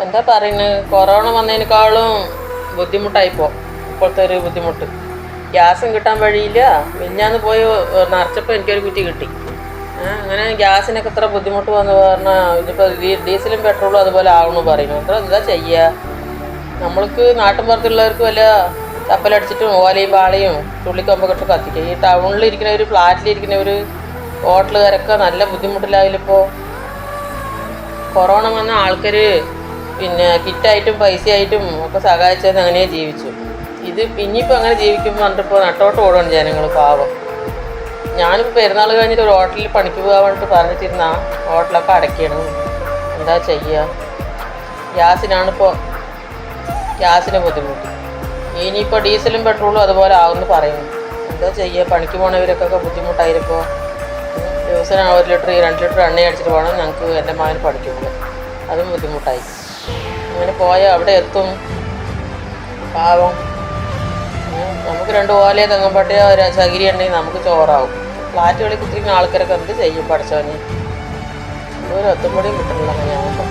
എന്താ പറയുന്നത്, കൊറോണ വന്നതിനേക്കാളും ബുദ്ധിമുട്ടായിപ്പോൾ ഇപ്പോഴത്തെ ഒരു ബുദ്ധിമുട്ട്. ഗ്യാസും കിട്ടാൻ വഴിയില്ല. മിഞ്ഞാന്ന് പോയി നിറച്ചപ്പോൾ എനിക്കൊരു കുറ്റി കിട്ടി. അങ്ങനെ ഗ്യാസിനൊക്കെ ഇത്ര ബുദ്ധിമുട്ട് വന്ന് പറഞ്ഞാൽ ഇതിപ്പോൾ ഡീസലും പെട്രോളും അതുപോലെ ആവണമെന്ന് പറയുന്നു. എന്താ ചെയ്യുക? നമ്മൾക്ക് നാട്ടിൻപുറത്തുള്ളവർക്ക് വല്ല ചപ്പലടിച്ചിട്ടും ഓലയും പാളയും ചുള്ളിക്കൊമ്പൊക്കെ ഇട്ട് കത്തിക്കുക. ഈ ടൗണിലിരിക്കുന്ന ഒരു ഫ്ലാറ്റിലിരിക്കുന്ന ഒരു ഹോട്ടലുകാരൊക്കെ നല്ല ബുദ്ധിമുട്ടിലായാലിപ്പോൾ. കൊറോണ വന്ന ആൾക്കാർ പിന്നെ കിറ്റായിട്ടും പൈസയായിട്ടും ഒക്കെ സഹായിച്ചത് അങ്ങനെ ജീവിച്ചു. ഇത് ഇനിയിപ്പോൾ അങ്ങനെ ജീവിക്കുമ്പോൾ പറഞ്ഞിട്ടിപ്പോൾ നട്ടോട്ട് ഓടുകയാണ് ജനങ്ങൾ, പാവം. ഞാനിപ്പോൾ പെരുന്നാൾ കഴിഞ്ഞിട്ട് ഒരു ഹോട്ടലിൽ പണിക്ക് പോകാൻ വേണ്ടിയിട്ട് പറഞ്ഞിട്ടിരുന്ന ഹോട്ടലൊക്കെ അടയ്ക്കണം. എന്താ ചെയ്യുക? ഗ്യാസിന് ബുദ്ധിമുട്ട്. ഇനിയിപ്പോൾ ഡീസലും പെട്രോളും അതുപോലെ ആവുമെന്ന് പറയുന്നു. എന്താ ചെയ്യുക? പണിക്ക് പോണവരൊക്കെ ബുദ്ധിമുട്ടായിരിപ്പോൾ. ദിവസം 1 ലിറ്റർ 2 ലിറ്റർ എണ്ണ അടിച്ചിട്ട് പോകണം ഞങ്ങൾക്ക് എൻ്റെ മകന് പഠിക്കുമ്പോൾ. അതും ബുദ്ധിമുട്ടായി. അങ്ങനെ പോയാൽ അവിടെ എത്തും, പാവം. നമുക്ക് 2 ഓലയോ തെങ്ങുംപട്ടയോ ചകിരി ഉണ്ടെങ്കിൽ നമുക്ക് ചോറാവും. ഫ്ലാറ്റുകളിൽ കുത്തിരിക്കുന്ന ആൾക്കാരൊക്കെ എന്ത് ചെയ്യും പഠിച്ചവന്? ഒരു ഒത്തുംപൊടിയും കിട്ടുന്നില്ല ഞങ്ങൾക്ക്.